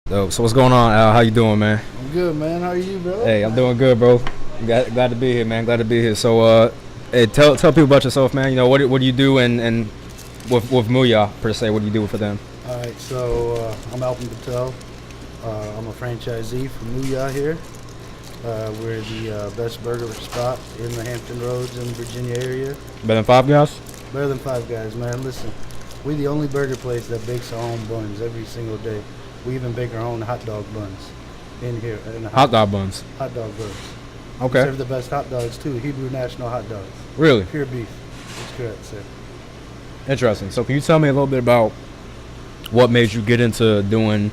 So what's going on, Al? How you doing, man? I'm good, man. How are you, bro? Hey, I'm doing good, bro. Glad to be here, man. Glad to be here. So, hey, tell people about yourself, man. You know, what do you do, and with Mooyah per se, what do you do for them? All right, so I'm Alpen Patel. I'm a franchisee for Mooyah here. We're the best burger spot in the Hampton Roads and Virginia area. Better than Five Guys? Better than Five Guys, man. Listen, we're the only burger place that bakes our own buns every single day. We even bake our own hot dog buns in here. In the Hot dog buns. Hot dog buns. Okay. We serve the best hot dogs too. Hebrew National hot dogs. Really? Pure beef. That's correct, sir. Interesting. So can you tell me a little bit about what made you get into doing,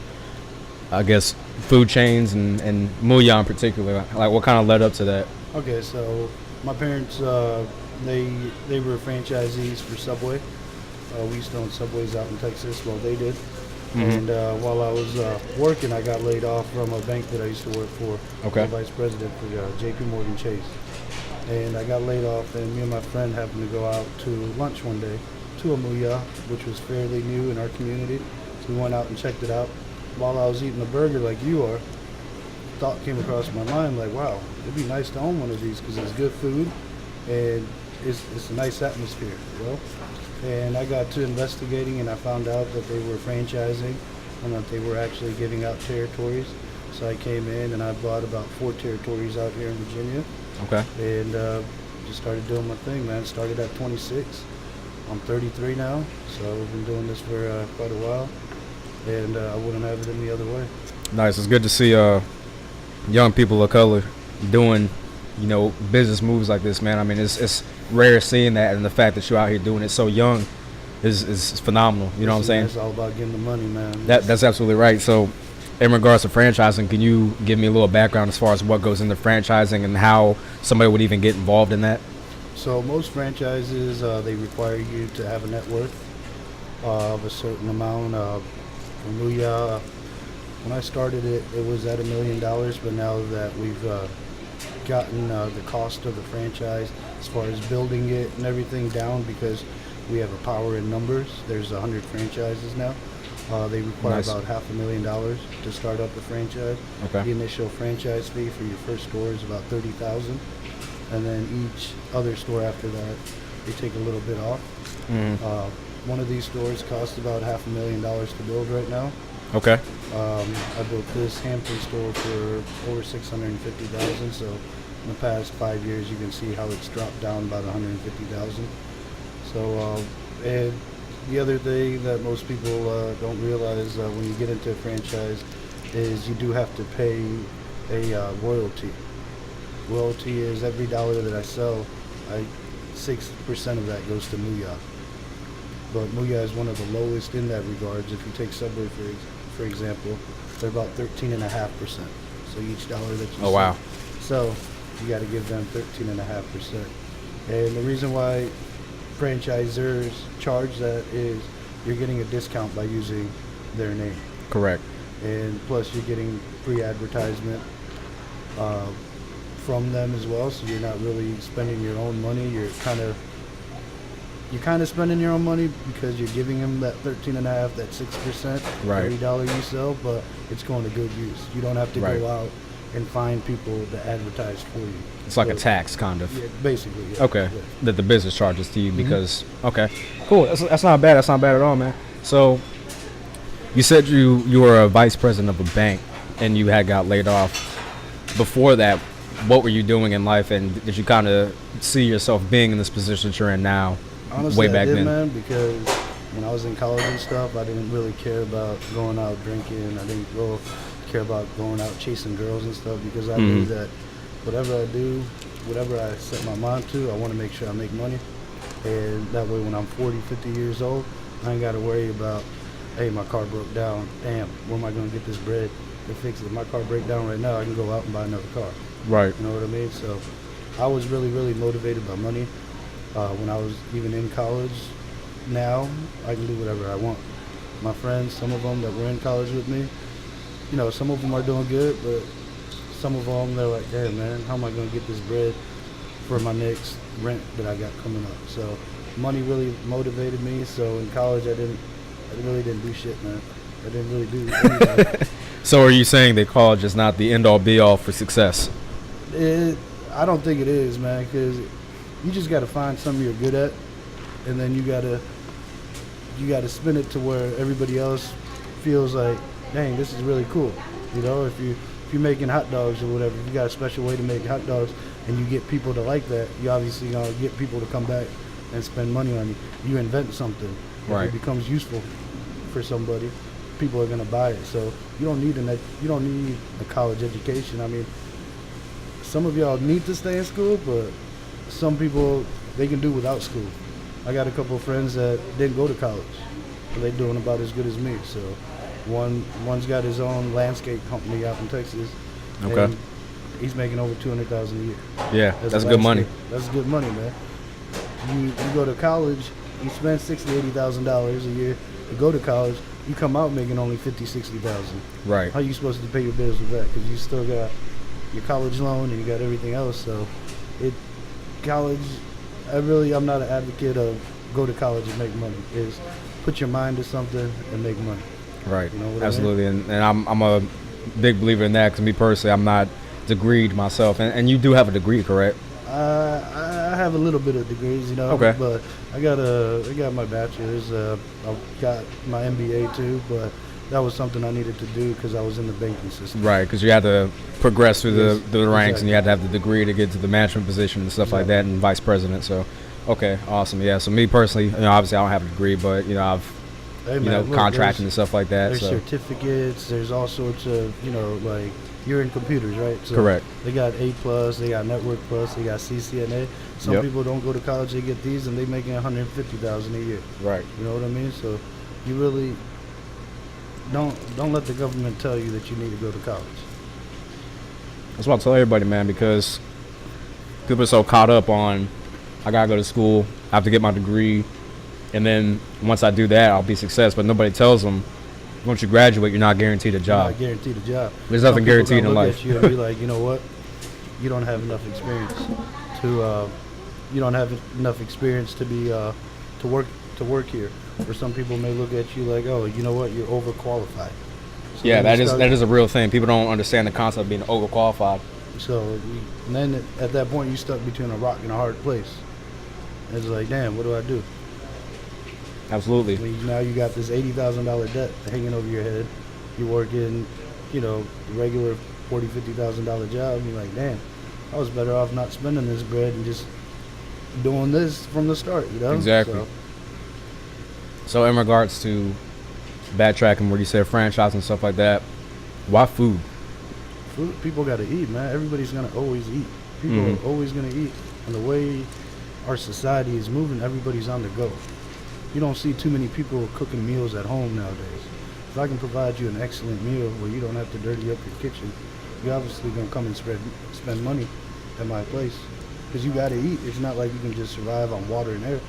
I guess, food chains and Mooyah in particular? Like, what kind of led up to that? Okay, so my parents, they were franchisees for Subway. We used to own Subways out in Texas. Well, they did. Mm-hmm. And while I was working, I got laid off from a bank that I used to work for. Okay. The vice president for JP Morgan Chase. And I got laid off, and me and my friend happened to go out to lunch one day to a Mooyah, which was fairly new in our community. So we went out and checked it out. While I was eating a burger like you are, thought came across my mind like, wow, it'd be nice to own one of these because it's good food and it's a nice atmosphere, you know? And I got to investigating, and I found out that they were franchising and that they were actually giving out territories. So I came in and I bought about 4 territories out here in Virginia. Okay. And just started doing my thing, man. Started at 26. I'm 33 now, so I've been doing this for quite a while, and I wouldn't have it any other way. Nice. It's good to see young people of color doing, business moves like this, man. I mean, it's rare seeing that, and the fact that you're out here doing it so young is phenomenal. You know what I'm saying? It's all about getting the money, man. That's absolutely right. So, in regards to franchising, can you give me a little background as far as what goes into franchising and how somebody would even get involved in that? So most franchises, they require you to have a net worth of a certain amount. For Mooyah, when I started it, it was at $1 million, but now that we've gotten the cost of the franchise as far as building it and everything down, because we have a power in numbers. There's 100 franchises now. They require Nice. about $500,000 to start up the franchise. Okay. The initial franchise fee for your first store is about $30,000, and then each other store after that, they take a little bit off. Mm-hmm. One of these stores costs about $500,000 to build right now. Okay. I built this Hampton store for over $650,000. So in the past 5 years, you can see how it's dropped down about $150,000. So and the other thing that most people don't realize when you get into a franchise is you do have to pay a royalty. Royalty is every dollar that I sell, 6% of that goes to Mooyah. But Mooyah is one of the lowest in that regards. If you take Subway, for example, they're about 13.5%. So each dollar that you Oh, wow. sell, you got to give them 13.5%. And the reason why franchisors charge that is you're getting a discount by using their name. Correct. And plus you're getting free advertisement from them as well, so you're not really spending your own money. You're kind of spending your own money because you're giving them that 13.5, that 6% Right. every dollar you sell, but it's going to good use. You don't have to Right. go out and find people to advertise for you. It's like a So, tax, kind of. yeah, basically. Yeah, Okay. yeah. That the business charges to you because. Okay. Cool. That's not bad. That's not bad at all, man. So, you said you were a vice president of a bank and you had got laid off. Before that, what were you doing in life, and did you kind of see yourself being in this position that you're in now? Honestly, way back I did, then? man, because when I was in college and stuff, I didn't really care about going out drinking. I didn't care about going out chasing girls and stuff, because I knew that whatever I do, whatever I set my mind to, I want to make sure I make money. And that way when I'm 40, 50 years old, I ain't got to worry about, hey, my car broke down. Damn, where am I going to get this bread to fix it? If my car break down right now, I can go out and buy another car. Right. You know what I mean? So I was really, really motivated by money. When I was even in college, now I can do whatever I want. My friends, some of them that were in college with me, some of them are doing good, but some of them, they're like, hey man, how am I going to get this bread for my next rent that I got coming up? So money really motivated me. So in college, I really didn't do shit, man. I didn't really do anything. So are you saying that college is not the end all be all for success? I don't think it is, man, because you just got to find something you're good at, and then you gotta spin it to where everybody else feels like, dang, this is really cool. You know, if you're making hot dogs or whatever, if you got a special way to make hot dogs, and you get people to like that, you obviously gonna get people to come back and spend money on you. You invent something, Right. if it becomes useful for somebody, people are gonna buy it. So you don't need a college education. I mean, some of y'all need to stay in school, but some people, they can do without school. I got a couple of friends that didn't go to college, but they're doing about as good as me. So one's got his own landscape company out in Texas. Okay. And he's making over $200,000 a year. Yeah, as that's a good money. That's good money, man. You go to college, you spend $60,000-$80,000 a year. You go to college, you come out making only $50,000-$60,000. Right. How are you supposed to pay your bills with that? Because you still got your college loan and you got everything else. So, college. I'm not an advocate of go to college and make money. Is put your mind to something and make money. Right. You know what Absolutely. And I'm a big believer in that, because me personally, I'm not degreed myself. And you do have a degree, correct? I have a little bit of degrees, you know. Okay. But I got my bachelor's. I got my MBA too, but that was something I needed to do because I was in the banking system. Right, because you had to progress through the ranks, exactly. and you had to have the degree to get to the management position and stuff like that, and vice president. So, okay, awesome. Yeah. So me personally, obviously I don't have a degree, but I've Hey, man, look, contracting and stuff like that. There's So certificates. There's all sorts of, like you're in computers, right? So correct. They got A+, they got Network Plus, they got CCNA. Some Yep. people don't go to college, they get these, and they making $150,000 a year. Right. You know what I mean? So you really don't let the government tell you that you need to go to college. That's what I tell everybody, man, because people are so caught up on, I gotta go to school, I have to get my degree, and then once I do that, I'll be success. But nobody tells them, once you graduate, you're not guaranteed a job. You're not guaranteed a job. There's nothing guaranteed in look life. at you and be like, you know what? You don't have enough experience to be to work here. Or some people may look at you like, oh, you know what? You're overqualified. So Yeah, then that is a real thing. People don't understand the concept of being overqualified. And then at that point, you're stuck between a rock and a hard place. It's like, damn, what do I do? Absolutely. Now you got this $80,000 debt hanging over your head. You're working, regular $40,000, $50,000 job. And you're like, damn, I was better off not spending this bread and just doing this from the start, Exactly. So in regards to backtracking, where you said franchise and stuff like that, why food? Food, people got to eat, man. Everybody's going to always eat. People are always going to eat. And the way our society is moving, everybody's on the go. You don't see too many people cooking meals at home nowadays. If I can provide you an excellent meal where you don't have to dirty up your kitchen, you're obviously going to come and spend money at my place. Because you got to eat. It's not like you can just survive on water and air.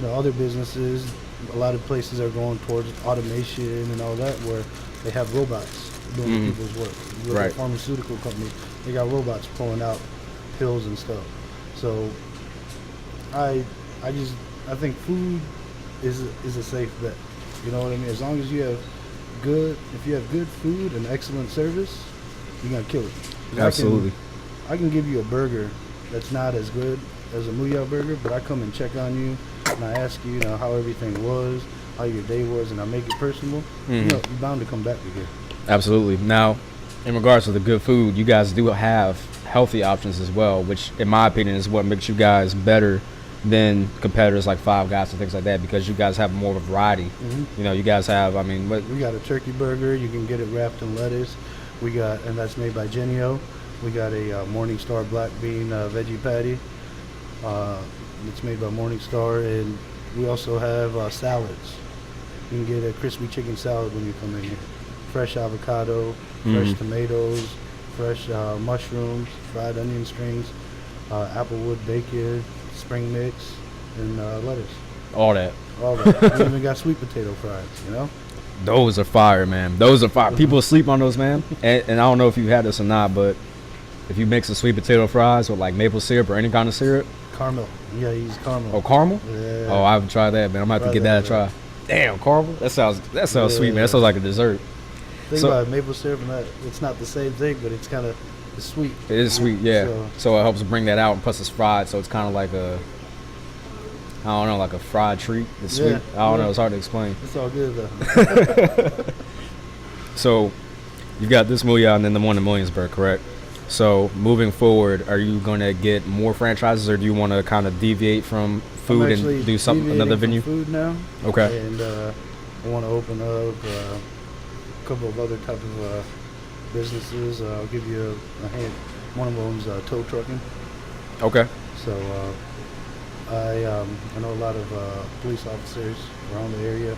Other businesses, a lot of places are going towards automation and all that, where they have robots doing people's work. You look at pharmaceutical companies, they got robots pulling out pills and stuff. So I think food is a safe bet. You know what I mean? As long as you have if you have good food and excellent service, you're gonna kill it. Absolutely. I can give you a burger that's not as good as a Mooyah burger, but I come and check on you and I ask you, how everything was, how your day was, and I make it personal. You're bound to come back again. Absolutely. Now, in regards to the good food, you guys do have healthy options as well, which in my opinion is what makes you guys better than competitors like Five Guys and things like that, because you guys have more of a variety. You guys have, we got a turkey burger. You can get it wrapped in lettuce. And that's made by Genio. We got a Morningstar black bean veggie patty. It's made by Morningstar, and we also have salads. You can get a crispy chicken salad when you come in here. Fresh avocado, fresh tomatoes, fresh mushrooms, fried onion strings, applewood bacon, spring mix, and lettuce. All that. We even got sweet potato fries, Those are fire, man. Those are fire. People sleep on those, man. And I don't know if you had this or not, but if you mix the sweet potato fries with like maple syrup or any kind of syrup. Caramel. Yeah, use caramel. Oh, caramel? Yeah. Oh, I haven't tried that, man. I'm going to have to give that a try. Damn, caramel? That sounds sweet, man. That sounds like a dessert. Think So- about it, maple syrup and that, it's not the same thing, but it's kind of sweet. It is sweet, yeah. So, So it helps bring that out, and plus it's fried, so it's kind of like I don't know, like a fried treat. It's Yeah, sweet. I don't yeah. know. It's hard to explain. it's all good though. So you've got this Mooyah and then the one in Williamsburg, correct? So moving forward, are you going to get more franchises, or do you want to kind of deviate from food I'm and actually do something another deviating venue? from food now. Okay. And I want to open up a couple of other type of businesses. I'll give you a hint. One of them's tow trucking. Okay. So I know a lot of police officers around the area,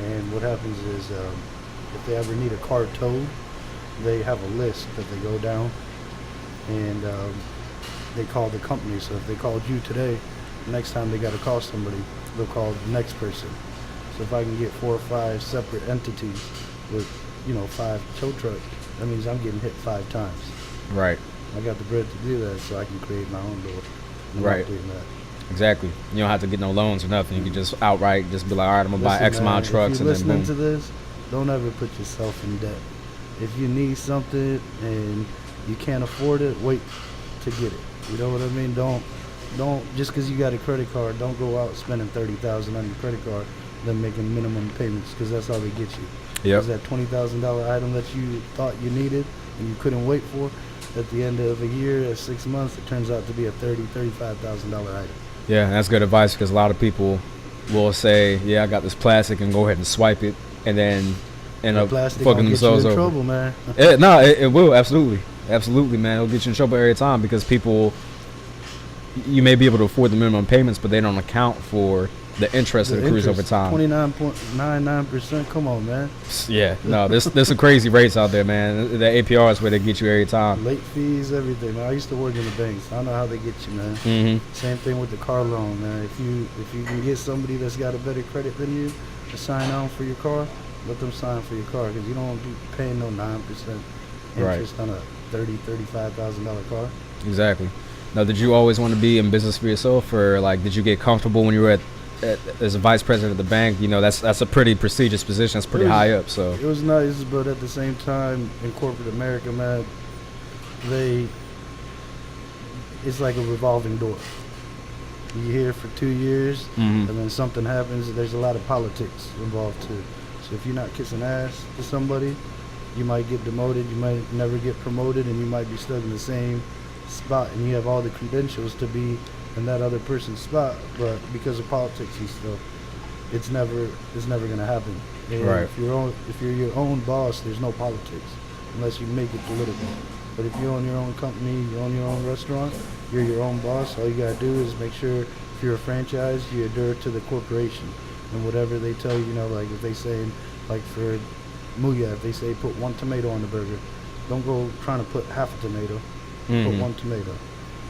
and what happens is if they ever need a car towed, they have a list that they go down, and they call the company. So if they called you today, next time they got to call somebody, they'll call the next person. So if I can get 4 or 5 separate entities with 5 tow trucks, that means I'm getting hit 5 times. Right. I got the bread to do that, so I can create my own door. I'm not Right. doing that. Exactly. You don't have to get no loans or nothing. You can just outright just be like, all right, I'm gonna buy Listen, X amount of trucks, if you're and then listening boom. to this, don't ever put yourself in debt. If you need something and you can't afford it, wait to get it. You know what I mean? Don't just because you got a credit card, don't go out spending $30,000 on your credit card, then making minimum payments, because that's how they get you. Yep. Because that $20,000 item that you thought you needed and you couldn't wait for, at the end of a year, at 6 months, it turns out to be a $35,000 item. Yeah, that's good advice, because a lot of people will say, yeah, I got this plastic, and go ahead and swipe it, and then end up Plastic fucking gonna get you themselves in over. trouble, man. It will, absolutely, man. It'll get you in trouble every time, because people, you may be able to afford the minimum payments, but they don't account for the interest that accrues over time. 29.99%. Come on, man. Yeah, no, there's some crazy rates out there, man. The APR is where they get you every time. Late fees, everything, man. I used to work in the banks. I know how they get you, man. Mm-hmm. Same thing with the car loan, man. If you can get somebody that's got a better credit than you to sign on for your car, let them sign for your car, because you don't be paying no 9% interest on a $35,000 car. Exactly. Now, did you always want to be in business for yourself, or like did you get comfortable when you were as a vice president of the bank? That's a pretty prestigious position. That's pretty high up. So It was nice, but at the same time, in corporate America, man, it's like a revolving door. You're here for 2 years, Mhm. and then something happens. There's a lot of politics involved too. So if you're not kissing ass to somebody, you might get demoted, you might never get promoted, and you might be stuck in the same spot, and you have all the credentials to be in that other person's spot, but because of politics and stuff, it's never gonna happen. And Right. if you're your own boss, there's no politics unless you make it political. But if you own your own company, you own your own restaurant, you're your own boss. All you gotta do is make sure, if you're a franchise, you adhere to the corporation and whatever they tell you. Like if they say, like for Mooyah, if they say put 1 tomato on the burger, don't go trying to put half a tomato. Put Mhm. 1 tomato.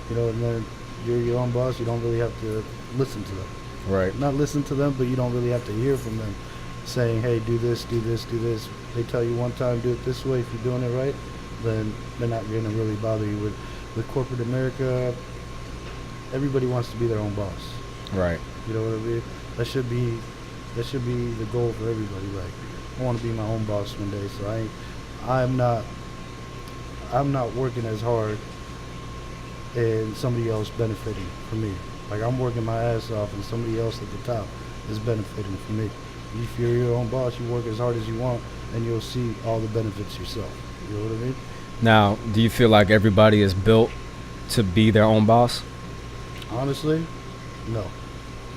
And then you're your own boss. You don't really have to listen to them. right, Not listen to them, but you don't really have to hear from them saying, hey, do this, do this, do this. They tell you one time, do it this way. If you're doing it right, then they're not going to really bother you. With corporate America, everybody wants to be their own boss. right, You know what I mean? That should be the goal for everybody. Like, I want to be my own boss one day. So I'm not working as hard and somebody else benefiting from me. Like, I'm working my ass off and somebody else at the top is benefiting from me. If you're your own boss, you work as hard as you want and you'll see all the benefits yourself. You know what I mean? Now, do you feel like everybody is built to be their own boss? Honestly, no.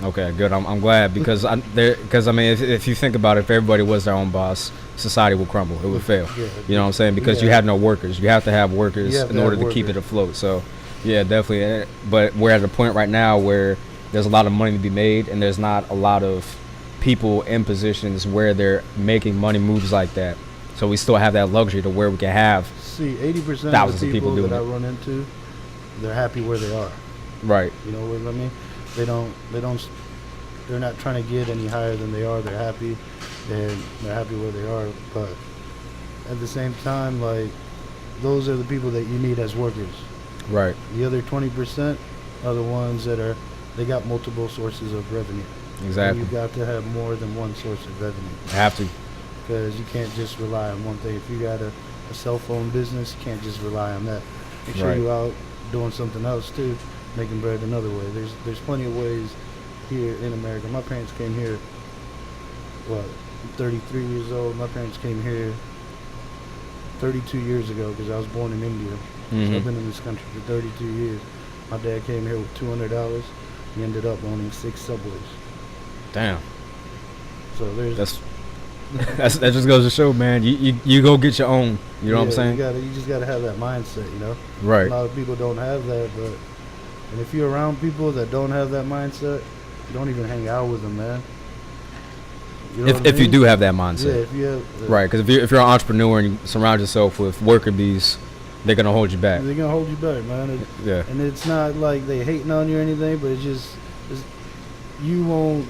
Okay, good. I'm glad, because if you think about it, if everybody was their own boss, society would crumble. It would fail. Yeah. You know what I'm saying? Because you Yeah. have no workers. You have to have workers You have in to order have to keep it workers. afloat. So, yeah, definitely. But we're at a point right now where there's a lot of money to be made, and there's not a lot of people in positions where they're making money moves like that. So we still have that luxury to where we can have. See, 80% Thousands of of the people people doing that I it. run into, they're happy where they are. Right. You know what I mean? They're not trying to get any higher than they are. They're happy, and they're happy where they are. But at the same time, like, those are the people that you need as workers. Right. The other 20% are the ones that they got multiple sources of revenue. And Exactly. you've got to have more than one source of revenue. Have to. because you can't just rely on one thing. If you got a cell phone business, you can't just rely on that. Make sure Right. you're out doing something else too, making bread another way. There's plenty of ways here in America. My parents came here, I'm 33 years old. My parents came here 32 years ago because I was born in India. So I've been in this country for 32 years. My dad came here with $200. He ended up owning 6 Subways. Damn. So there's That just goes to show, man. You go get your own. You know what I'm saying? You just gotta have that mindset, you know. Right. A lot of people don't have that, and if you're around people that don't have that mindset, don't even hang out with them, man. You know what I If you mean? do have that Yeah, mindset. if you have, Right, because if you're an entrepreneur and you surround yourself with worker bees, they're gonna hold you back. they're gonna hold you back, man. Yeah. And it's not like they hating on you or anything, but it's you'll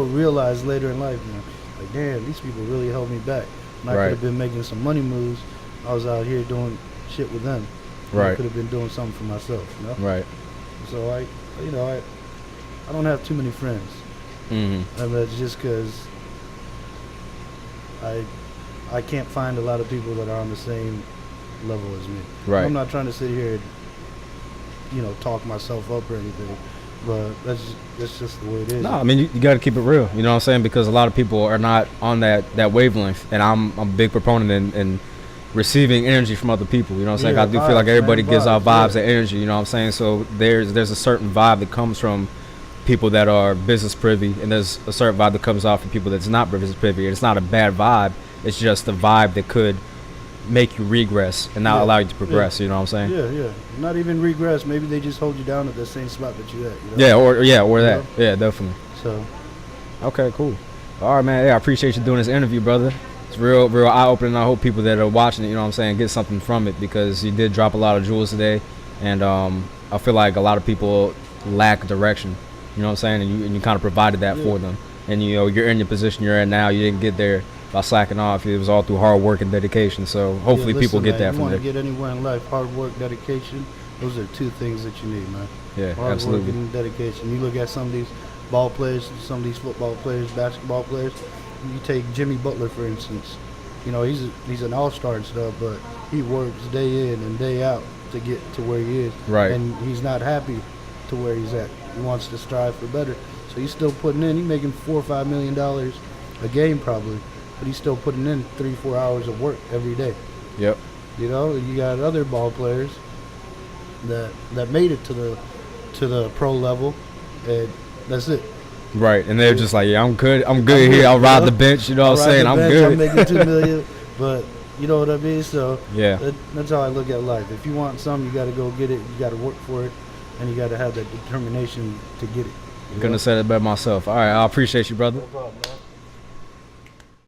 realize later in life, man, like, damn, these people really held me back. And I Right. could have been making some money moves. I was out here doing shit with them. And I Right. could have been doing something for myself, you know? Right. So I don't have too many friends. Mm-hmm. And that's just because I can't find a lot of people that are on the same level as me. Right. I'm not trying to sit here and, talk myself up or anything, but that's just the way it is. No, I mean you got to keep it real. You know what I'm saying? Because a lot of people are not on that wavelength, and I'm a big proponent in receiving energy from other people. You know what I'm saying? Yeah, I do feel like vibes, everybody man, gives out vibes yeah. and energy. You know what I'm saying? So there's a certain vibe that comes from people that are business privy, and there's a certain vibe that comes off from people that's not business privy. And it's not a bad vibe. It's just a vibe that could make you regress and not Yeah, allow you to progress. You know what I'm saying? Yeah. Not even regress. Maybe they just hold you down at the same spot that you at. You know? Yeah, or that. know? Yeah, definitely. So Okay, cool. All right, man. Yeah, I appreciate you doing this interview, brother. It's real eye-opening. I hope people that are watching it, you know what I'm saying, get something from it, because you did drop a lot of jewels today, and I feel like a lot of people lack direction. You know what I'm saying? And you kind of provided that for them. And you're in your position you're in now. You didn't get there by slacking off. It was all through hard work and dedication. So hopefully people get that you from want there. to get anywhere in life, hard work, dedication. Those are 2 things that you need, man. Yeah, Hard absolutely. work and dedication. You look at some of these ball players, some of these football players, basketball players. You take Jimmy Butler, for instance. He's an all-star and stuff, but he works day in and day out to get to where he is. Right. And he's not happy to where he's at. He wants to strive for better. So he's still putting in. He's making $4 or $5 million a game probably, but he's still putting in 3-4 hours of work every day. Yep. You got other ball players that made it to the pro level, and that's it. Right. And they're just like, yeah, I'm good here. I'll ride the bench. You know what I'm saying? I'm good. I'm making $2 million, but you know what I mean. So Yeah. that's how I look at life. If you want something, you got to go get it. You got to work for it, and you got to have that determination to get it. Couldn't have said it better myself. All right. I appreciate you, brother. No problem, man.